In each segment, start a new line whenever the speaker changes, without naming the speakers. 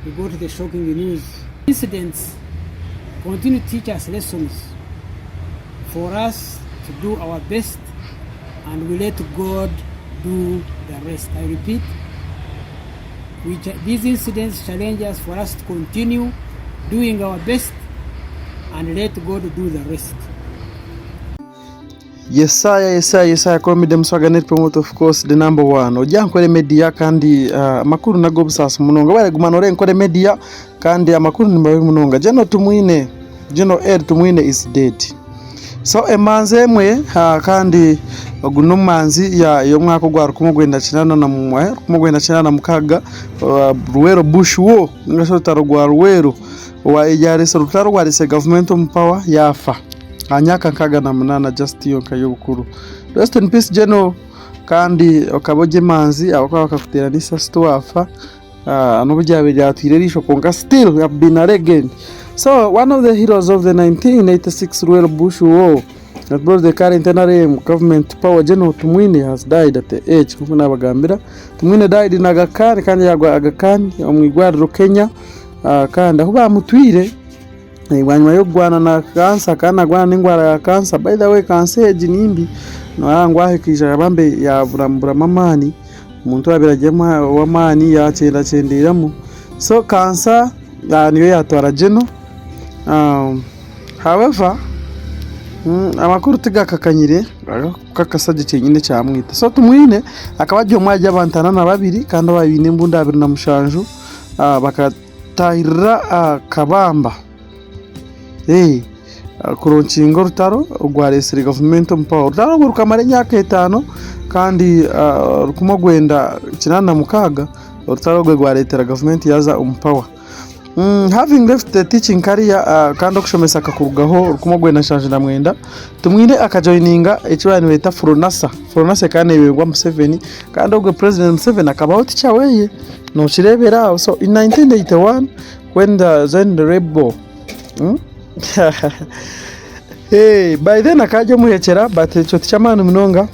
we go to the shocking news. Incidents continue to teach us lessons for us to do our best, and we let God do the rest. I repeat, these incidents challenge us for us to continue doing our best and let God do the rest.
Yesaya NKORE Media Muswaganira promote of course the number one. Ojja NKORE Media kandi amakuru nago busasa munonga bale gumanore NKORE Media kandi amakuru nimbawe munonga. Jeno Tumwine, Jeno Elly Tumwine is dead. So emanze emwe kandi oguno manzi ya yomwako gwa rukumugwenda kinana na mumwe rukumugwenda kinana mukaga ruwero bush wo ngaso tarugwa ruwero wa ejarese rutaro rwarise government on power yafa anyaka nkaga na munana just yo kayobukuru. Rest in peace General kandi okaboje manzi abakwa bakakutera nisa stwafa anobujyabe byatirerisho konga still have been a legend. So one of the heroes of the 1986 Royal Bush War that brought the current NRM government power, General Tumwine, has died at the age of Bagambira. Tumwine died in Aga Khan kandi yagwa Aga Khan omwigwariro Kenya kandi aho bamutwire ibanyuma yo gwana na cancer kana gwana n'ingwara ya cancer. By the way, cancer ejinimbi no angwahe kisha bambe ya burambura mamani umuntu abiragema wa mani yacenda cendiramo. So cancer niyo yatwara General. However amakuru tigakakanyire kakasaje cyenyine cyamwita. So Tumwine akabajyo mwaje abantana na babiri kandi ababine mbunda 2007 bakatahira kabamba kuroncingo rutaro rwaresere government mpower rutaro gurukamare nyaka 5 kandi rukumogwenda kinana mukaga rutaro rwaretera government yaza umpower. Having left the teaching career kandi okushomesa kakurugaho rukumogwenda shanje na mwenda Tumwine akajoininga ekibantu beta Fronasa kandi yebwa Museveni kandi ubwo President Museveni akabaho teacher weye no kirebera. So in 1981 when the rebel by then akaje muhekera but cyo cyamana munonga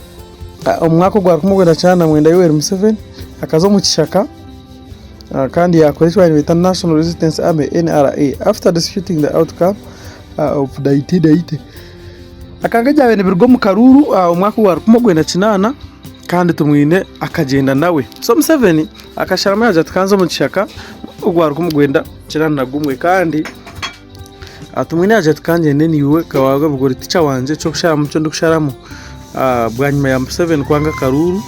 umwako gwa rukumogwenda cyane mwenda Yoweri Museveni akazo mu kishaka kandi yakoreshwa International Resistance Army NRA after disputing the outcome of the 1980 akangaje abene birgo mu karuru umwaka wa rukumogwenda kinana kandi Tumwine akagenda nawe. So Museveni akasharama yaje atkanzo mu kishaka ugwa rukumogwenda kinana gumwe kandi Tumwine yaje atkanje niwe kawaga bugori ticha wanje cyo kushara mu cyo ndusharamo bwanyuma ya Museveni kwanga karuru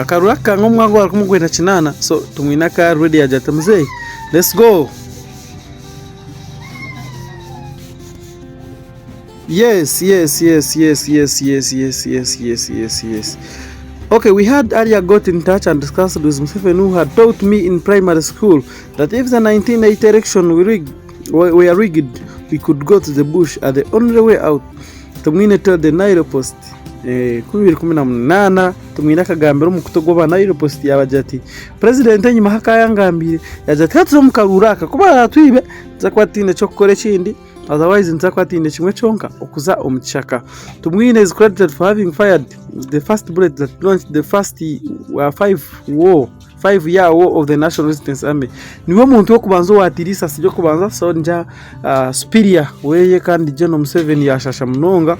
akarura kango mwango rukumugwenda kinana. So Tumwine ka ready yaje atamuzei, let's go. Yes. Okay, we had earlier got in touch and discussed with Museveni, who had taught me in primary school that if the 1980 election were rigged, we could go to the bush as the only way out. Tumwine told the Nile Post 2018 Tumwine akagambira mu kutogoba Nile Post yabajati President nyuma hakayangambire yajati hatzo mukaruraka kuba twibe zakwatinde cyo kukore kindi otherwise nzakwatinde kimwe chonka okuza omukishaka. Tumwine is credited for having fired the first bullet that launched the first 5-year war of the National Resistance Army. Niwe muntu wo kubanza watirisa sijyo kubanza sonja superior weye kandi General Museveni yashasha munonga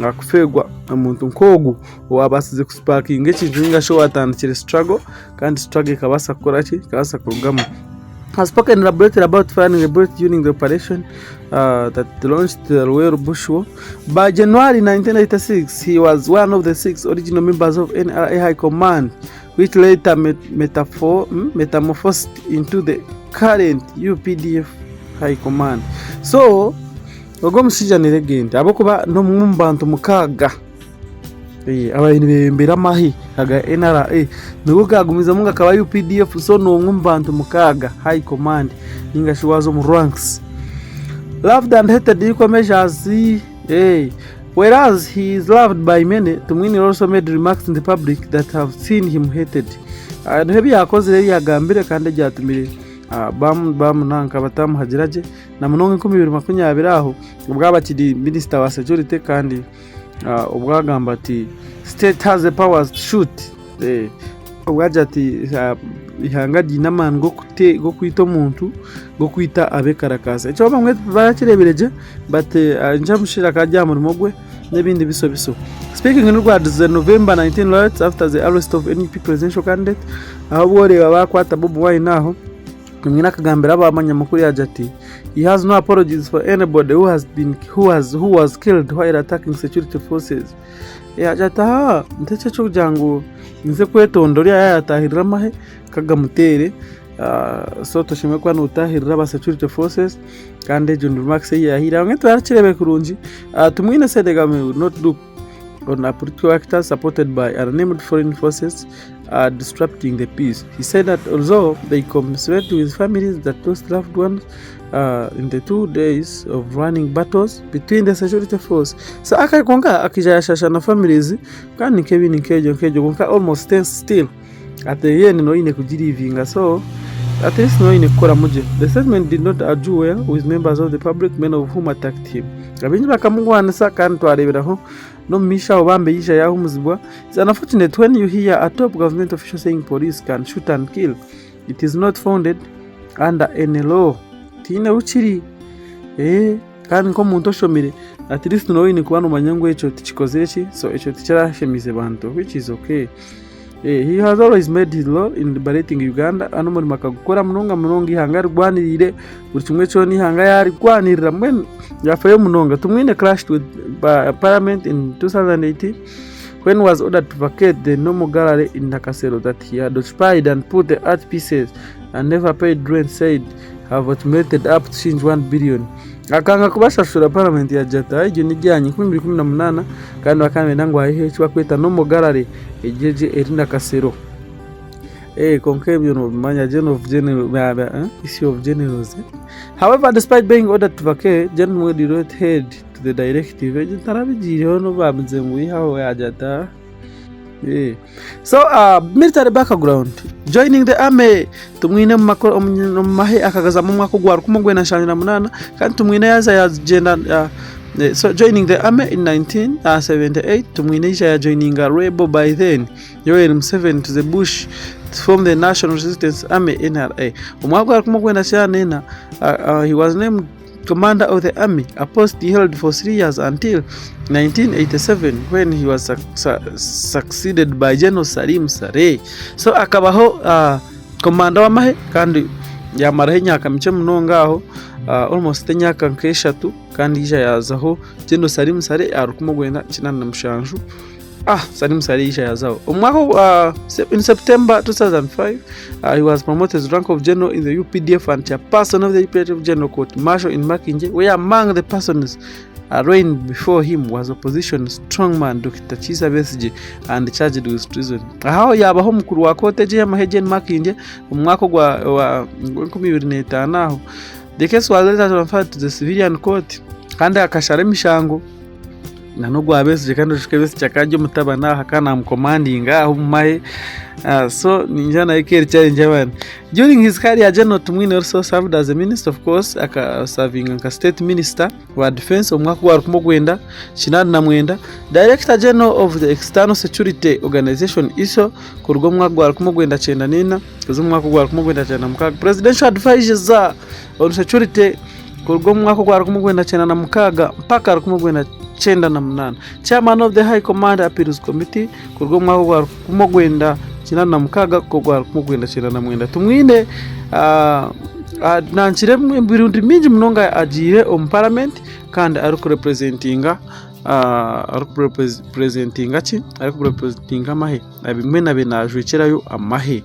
akufegwa umuntu nkogu wabasize kusparking ekijunga show atandikire struggle kandi struggle kabasa koraki kabasa kurugamo. Has spoken elaborated about firing a bullet during the operation that launched the Royal Bush War. By January 1986, he was one of the 6 original members of NRA High Command, which later metamorphosed into the current UPDF High Command. So, ogo musija ni legend abokuba no mumbantu mukaga abayini bembera mahi aga NRA nugo kagumiza munga kaba UPDF. So no mumbantu mukaga High Command ninga shiwazo mu ranks, loved and hated equal measures. Whereas he is loved by many, Tumwine also made remarks in the public that have seen him hated. Hebi yakoze reri yagambire kandi jatumire bam nanka batamu hagiraje na munonga 2020 aho ubwabakiri minister wa security kandi ubwagamba ati state has the powers to shoot ubwajati ihanga dinaman go kwita omuntu go kwita abekarakasa ekyo bamwe barakirebereje but njamushira kajya murimo gwe n'ebindi biso. Speaking in regard to the November 19 riots after the arrest of NUP presidential candidate, aho bore bakwata Bobi Wine naho mwina kagambira abanyamakuru yaje ati he has no apologies for anybody who was killed while attacking security forces. Yajata nteche cyo jango nze kwetondorya yatahirira mahe kagamutere so toshime kwa nutahirira ba security forces kandi John Max yahira ngeto yarakirebe kurunji tumwine sedega will not look on a political actors supported by unnamed foreign forces disrupting the peace. He said that although they commiserate with families that lost loved ones in the 2 days of running battles between the security force, so akakonga akijayashasha na families kandi kebini nkejo konka almost tense still at the end no ine kujirivinga, so at least no ine kukora muje. The statement did not adjure well with members of the public, many of whom attacked him. Abinji bakamugwanisa kandi twareberaho no misha obambe yisha yahumuzibwa. It's unfortunate when you hear a top government official saying police can shoot and kill. It is not founded under any law. Tina uchiri kandi nko muntu oshomire at least no ine kubana manyango echo tichikozeki, so echo tichirashemize bantu, which is okay. He has always made his law in liberating Uganda. Anomuri makagukora munonga ihanga rwanirire buri kimwe cyo ni ihanga yari rwanirira mwen yafaye munonga. Tumwine clashed with parliament in 2018 when was ordered to vacate the normal gallery in Nakasero that he had occupied and put the art pieces and never paid rent, said have automated up to change 1 billion. Akanga kubashashura parliament ya jata ijyo nijyanye 2018 kandi bakamenda ngo ahihe cyo kwita normal gallery ejeje erinda Kasero konkebyo no manya general issue of generals. However, despite being ordered to vacate, General did not head to the directive. Tarabijiro no babze ngui hawo yajata. So military background, joining the army, tumwine makoro mahe akagaza mu mwaka gwa 2018 kandi tumwine yaza ya gender so joining the army in 1978, tumwine ya joining a rebel by then Yoweri Museveni to the bush to form the National Resistance Army NRA. Umwaka 2018 he was named commander of the army, a post he held for 3 years until 1987 when he was succeeded by General Salim Saleh. So akabaho commander wa mahe kandi yamara imyaka mike munongaho almost imyaka nkeshatu kandi ija yazaho General Salim Saleh arukumugwenda kinana na mushanju Salim Saleh ija yazaho umwaka in September 2005 he was promoted to rank of general in the UPDF and chairperson of the UPDF General Court Martial in Makinje, where among the persons arraigned before him was opposition strongman Dr. Chisa Besige and charged with treason. Aho yabaho mukuru wa kote je maheje Makinje umwaka wa 2025. The case was later transferred to the civilian court kandi akashare mishango nanogwa Besige kandi ushikebese chakaje mutabana hakana mcommanding aho mumahe. So ninjana ikeri challenge one. During his career, General Tumwine also served as a minister, of course, serving as a state minister wa defense omwaka wa 1994, director general of the external security organization ISO kurwo mwaka wa 1994 kuzo mwaka wa 1995, presidential advisor on security kurwo mwaka wa 1996 mpaka 1998, chairman of the high command appeals committee kurwo mwaka wa 1996 kugwa 1999. Tumwine nanchire mbirundi minji munonga ajiye om parliament kandi ari representinga mahe abimwe nabe najwekerayo amahe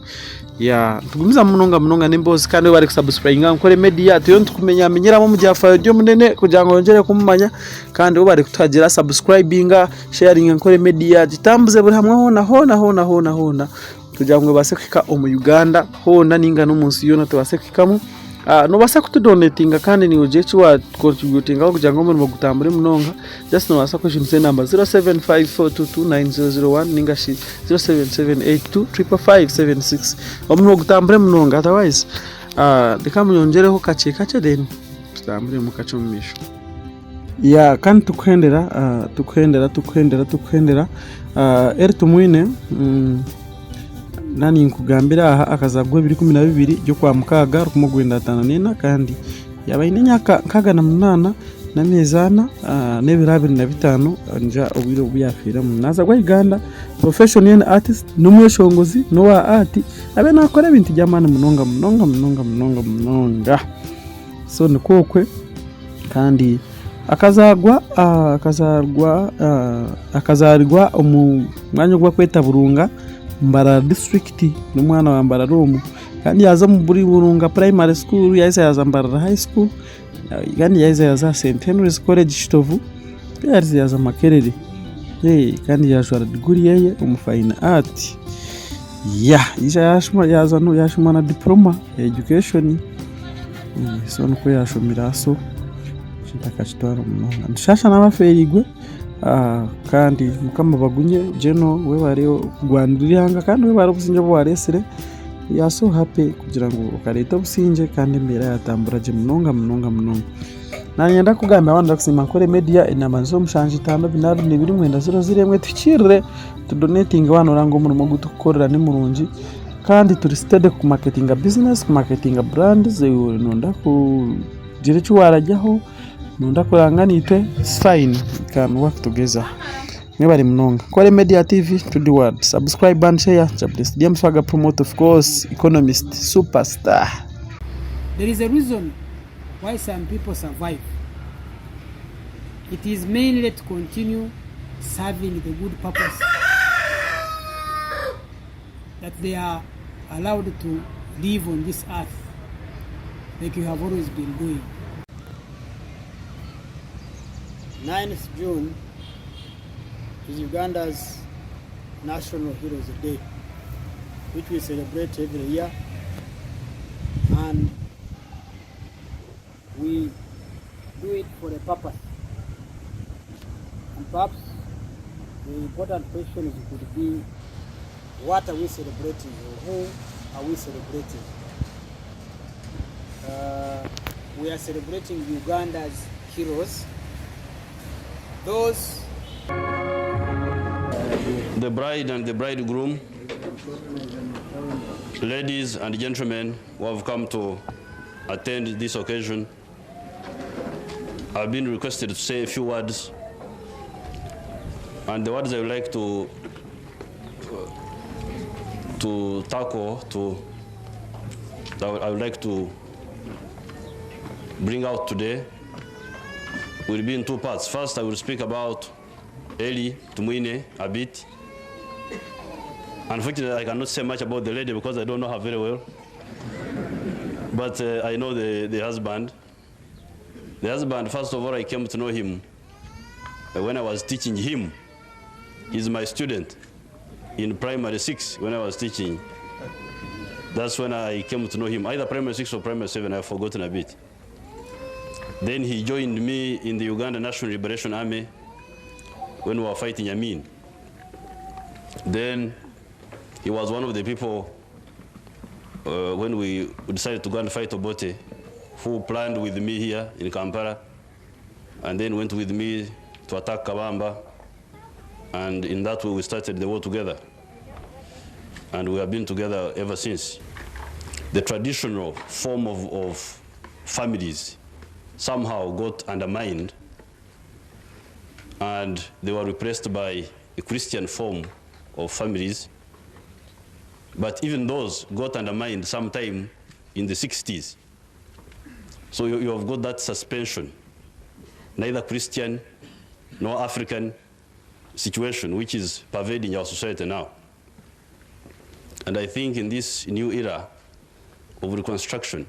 ya tugumiza munonga nimbozi kandi bari kusubscribe NKORE Media tuyo tukumenya menyeramo mu gihafayo ryo munene kugira ngo yongere kumumanya kandi bari kutagira subscribinga sharing NKORE Media gitambuze buri hamwe hona kugira ngo base kwika mu Uganda hona ninga no munsi yona tubase kwikamo no basa kutudonatinga kandi ni ujechi wa contributing kugira ngo umuntu bagutambure munonga just no basa kwishimse number 0754229001 ninga 0778255576 umuntu bagutambure munonga otherwise dikamunyongereho kace then tutambure mu kacumisho ya kandi tukwendera Tumwine nani nkugambira aha akazagwa 2012 ryo kwa mukaga rukumugwenda 54 kandi yabaye n'imyaka 68 na mezana n'ebirabiri na bitano nja obwire buyafira munaza gwa Uganda professional artist n'umweshongozi no wa art abe nakora ibintu by'amana munonga so nikokwe kandi akazarwa umwanya gwa kweta Burunga Mbara district n'umwana wa Mbara Romu kandi yaza mu Burunga primary school yaza Mbara high school kandi yaza St Henry's College Shitovu yaza Makerere kandi yashora degree yeye fine art yashuma na diploma education so nuko yashomira so chitakachitwara munonga ndishasha n'abaferigwe kandi mukama bagunye jeno we bareo kugwandiranga kandi we bari businje bo waresire ya so happy kugira ngo ukareta businje kandi mbere yatambura je munonga nanyenda kugamba abandi bakusima Ankole Media inamanzo mushanje 5 tukirire to donating wano rango mu gutukorera ni murungi kandi turi steady ku marketing business ku marketing brand nonda ku dire cywarajyaho nonda kuranganite it's fine can work together nebari munonga Ankole Media TV to the world subscribe and share please James Waga promote of course economist superstar.
There is a reason why some people survive. It is mainly to continue serving the good purpose that they are allowed to live on this earth like you have always been doing. 9th June is Uganda's National Heroes Day, which we celebrate every year, and we do it for a purpose. And perhaps the important question could be, what are we celebrating, or who are we celebrating? We are celebrating Uganda's heroes, those
the bride and the bridegroom, ladies and gentlemen who have come to attend this occasion. I've been requested to say a few words, and the words I would like to tackle, I would like to bring out today will be in two parts. First, I will speak about Elly, Tumwine a bit. Unfortunately, I cannot say much about the lady because I don't know her very well. But I know the husband. The husband, first of all, I came to know him when I was teaching him. He's my student in primary 6 when I was teaching. That's when I came to know him, either primary 6 or primary 7, I've forgotten a bit. Then he joined me in the Uganda National Liberation Army when we were fighting Amin. Then he was one of the people when we decided to go and fight Obote, who planned with me here in Kampala, and then went with me to attack Kabamba, and in that way we started the war together. And we have been together ever since. The traditional form of families somehow got undermined, and they were replaced by a Christian form of families. But even those got undermined sometime in the 60s. So you have got that suspension, neither Christian nor African situation, which is pervading our society now. And I think in this new era of reconstruction,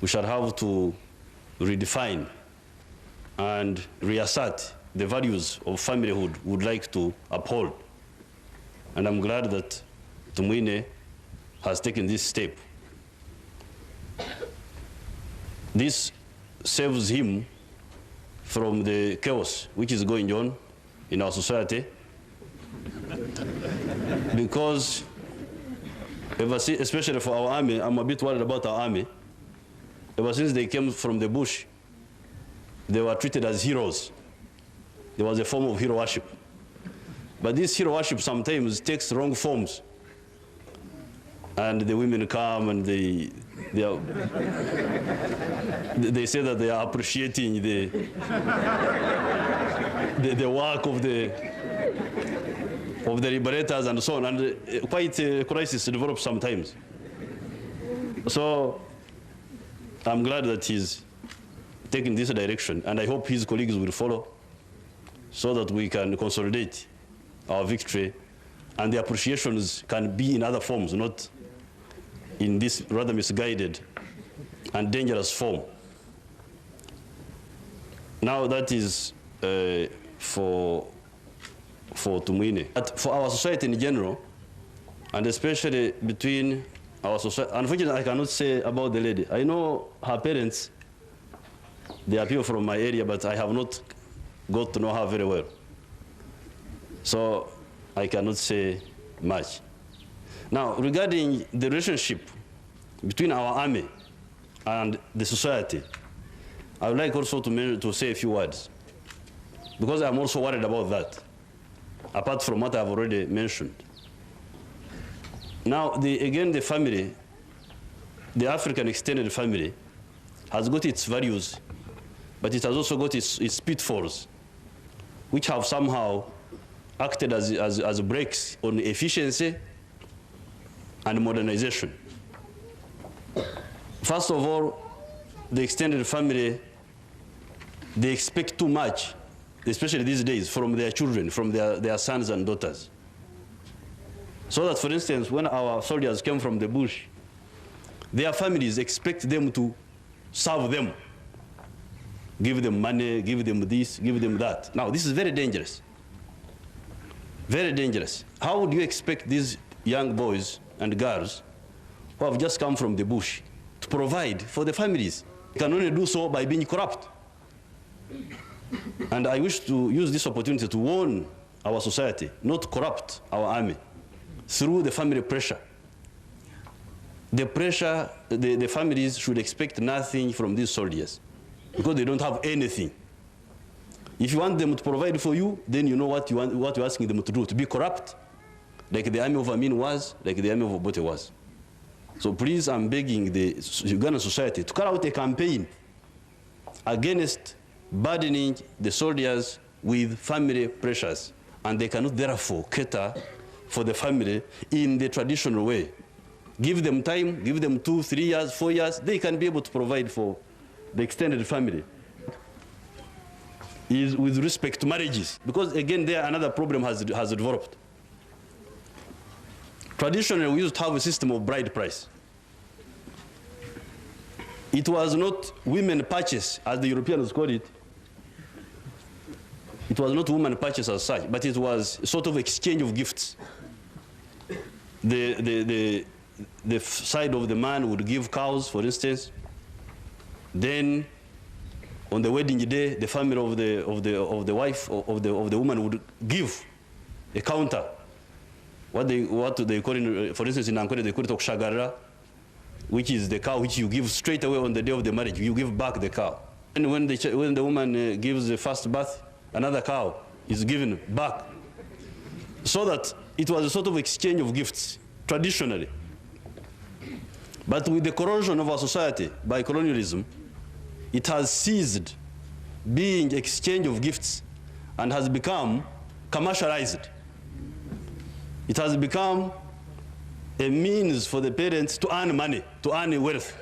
we shall have to redefine and reassert the values of familyhood we would like to uphold. And I'm glad that Tumwine has taken this step. This saves him from the chaos which is going on in our society, because especially for our army, I'm a bit worried about our army. Ever since they came from the bush, they were treated as heroes. There was a form of hero worship. But this hero worship sometimes takes wrong forms. and the women come and they say that they are appreciating the work of the liberators and so on, and quite a crisis develops sometimes. So I'm glad that he's taking this direction, and I hope his colleagues will follow so that we can consolidate our victory, and the appreciations can be in other forms, not in this rather misguided and dangerous form. Now that is for Tumwine. But for our society in general, and especially between our society, unfortunately I cannot say about the lady. I know her parents, they are people from my area, but I have not got to know her very well. So I cannot say much. Now, regarding the relationship between our army and the society, I would like also to say a few words, because I'm also worried about that, apart from what I've already mentioned. Now, again, the family, the African extended family, has got its values, but it has also got its pitfalls, which have somehow acted as brakes on efficiency and modernization. First of all, the extended family, they expect too much, especially these days, from their children, from their sons and daughters. So that, for instance, when our soldiers came from the bush, their families expect them to serve them, give them money, give them this, give them that. Now, this is very dangerous. Very dangerous. How would you expect these young boys and girls who have just come from the bush to provide for the families? You can only do so by being corrupt. And I wish to use this opportunity to warn our society not to corrupt our army through the family pressure. The pressure, the families should expect nothing from these soldiers because they don't have anything. If you want them to provide for you, then you know what you're asking them to do, to be corrupt, like the army of Amin was, like the army of Obote was. So please, I'm begging the Ugandan society to carry out a campaign against burdening the soldiers with family pressures, and they cannot therefore cater for the family in the traditional way. Give them time, give them 2, 3 years, 4 years, they can be able to provide for the extended family. Is with respect to marriages, because again there another problem has developed. Traditionally we used to have a system of bride price. It was not women purchase as the Europeans called it. It was not women purchase as such, but it was sort of exchange of gifts. The side of the man would give cows, for instance. Then on the wedding day, the family of the wife of the woman would give a counter. What they call it, for instance, in Ankole they call it okushagarara, which is the cow which you give straight away on the day of the marriage. You give back the cow. And when the woman gives the first birth, another cow is given back. So that it was a sort of exchange of gifts traditionally. But with the corrosion of our society by colonialism, it has ceased being exchange of gifts and has become commercialized. It has become a means for the parents to earn money, to earn wealth.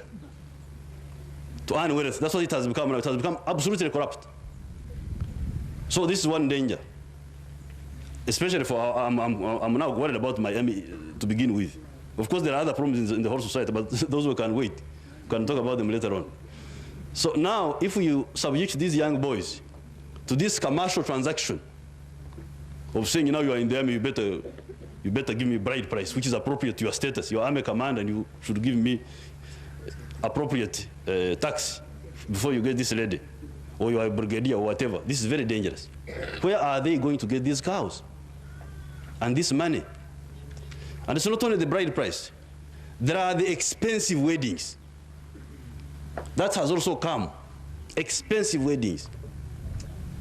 To earn wealth, that's what it has become now. It has become absolutely corrupt. So this is one danger. Especially for, I'm now worried about Miami to begin with. Of course, there are other problems in the whole society, but those we can wait. We can talk about them later on. So now, if you subject these young boys to this commercial transaction of saying, you know, you are in the army, you better give me bride price, which is appropriate to your status. You are army command, and you should give me appropriate tax before you get this lady, or you are a brigadier or whatever. This is very dangerous. Where are they going to get these cows and this money? And it's not only the bride price. There are the expensive weddings. That has also come. Expensive weddings.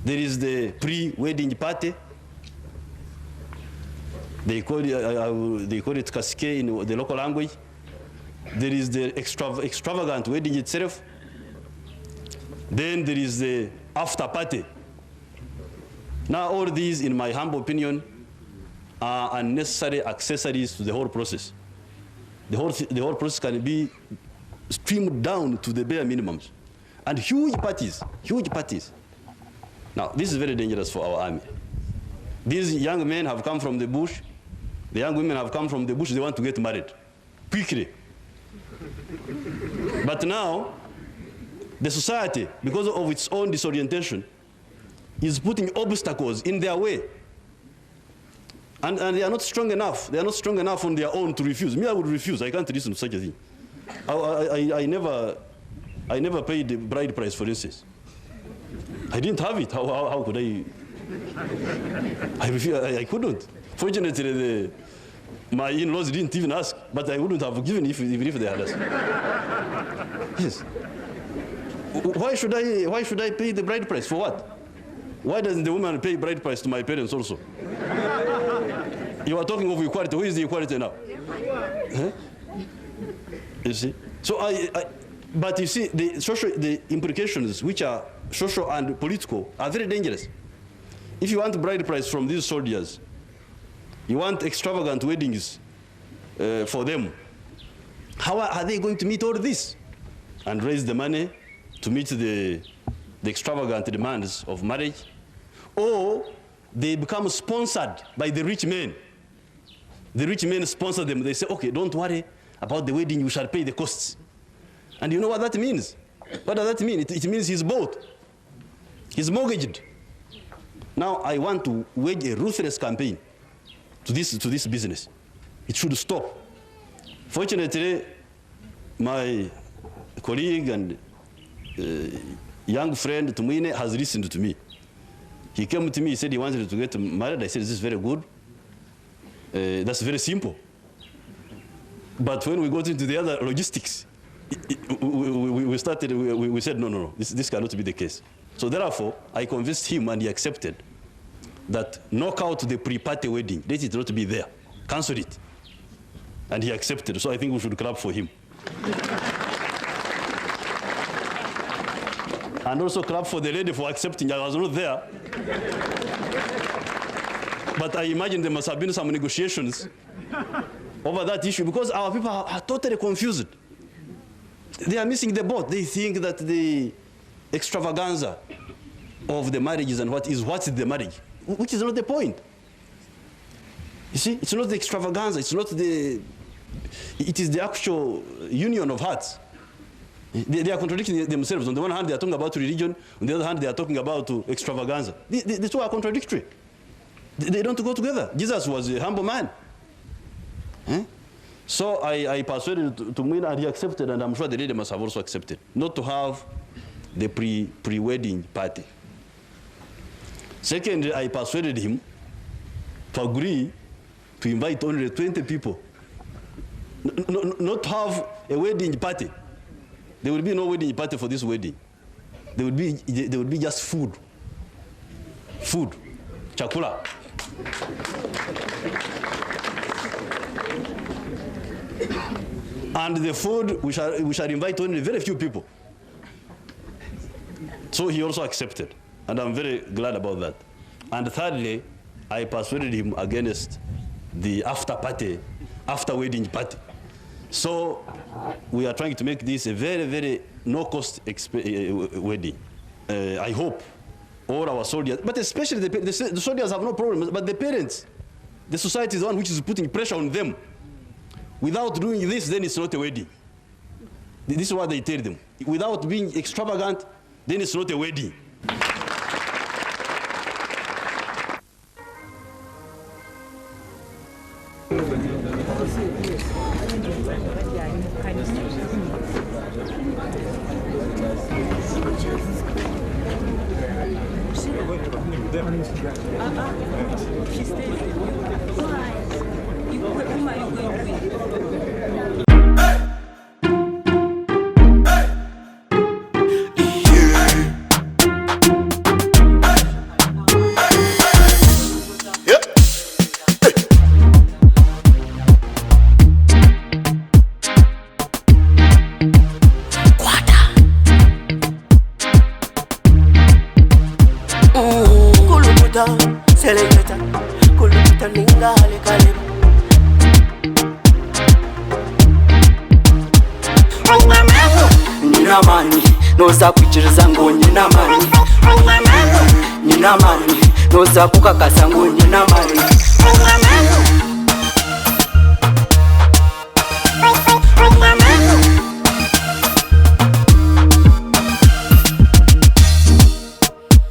There is the pre-wedding party. They call it kasike in the local language. There is the extravagant wedding itself. Then there is the after party. Now all these, in my humble opinion, are unnecessary accessories to the whole process. The whole process can be streamed down to the bare minimums. And huge parties, huge parties. Now, this is very dangerous for our army. These young men have come from the bush. The young women have come from the bush. They want to get married quickly. But now, the society, because of its own disorientation, is putting obstacles in their way. And they are not strong enough. They are not strong enough on their own to refuse. Me, I would refuse. I can't listen to such a thing. I never paid the bride price, for instance. I didn't have it. How could I? I couldn't. Fortunately, my in-laws didn't even ask, but I wouldn't have given even if they had asked. Yes. Why should I pay the bride price? For what? Why doesn't the woman pay bride price to my parents also? You are talking of equality. Where is the equality now? Huh? You see? So but you see, the implications, which are social and political, are very dangerous. If you want bride price from these soldiers, you want extravagant weddings for them, how are they going to meet all this and raise the money to meet the extravagant demands of marriage? Or they become sponsored by the rich men. The rich men sponsor them. They say, okay, don't worry about the wedding, you shall pay the costs. And you know what that means? What does that mean? It means he's bought. He's mortgaged. Now I want to wage a ruthless campaign to this business. It should stop. Fortunately, my colleague and young friend Tumwine has listened to me. He came to me, he said he wanted to get married. I said, this is very good. That's very simple. But when we got into the other logistics, we said, no, this cannot be the case. So therefore, I convinced him and he accepted that knock out the pre-party wedding. Let it not be there. Cancel it. And he accepted. So I think we should clap for him. And also clap for the lady for accepting. I was not there. But I imagine there must have been some negotiations over that issue because our people are totally confused. They are missing the boat. They think that the extravaganza of the marriages and what's the marriage, which is not the point. You see, it's not the extravaganza. It's not the. It is the actual union of hearts. They are contradicting themselves. On the one hand, they are talking about religion. On the other hand, they are talking about extravaganza. The two are contradictory. They don't go together. Jesus was a humble man. So I persuaded Tumwine and he accepted, and I'm sure the lady must have also accepted, not to have the pre-wedding party. Secondly, I persuaded him to agree to invite only 20 people. Not have a wedding party. There will be no wedding party for this wedding. There would be just food. Food. Chakula. And the food, we shall invite only very few people. So he also accepted. And I'm very glad about that. And thirdly, I persuaded him against the after wedding party. So we are trying to make this a very, very no-cost wedding. I hope all our soldiers, but especially the soldiers have no problem, but the parents, the society is the one which is putting pressure on them. Without doing this, then it's not a wedding. This is what they tell them. Without being extravagant, then it's not a wedding.
Nina mani noza kuchiriza ngo nina mani. Nina mani noza kukakasa ngo nina mani.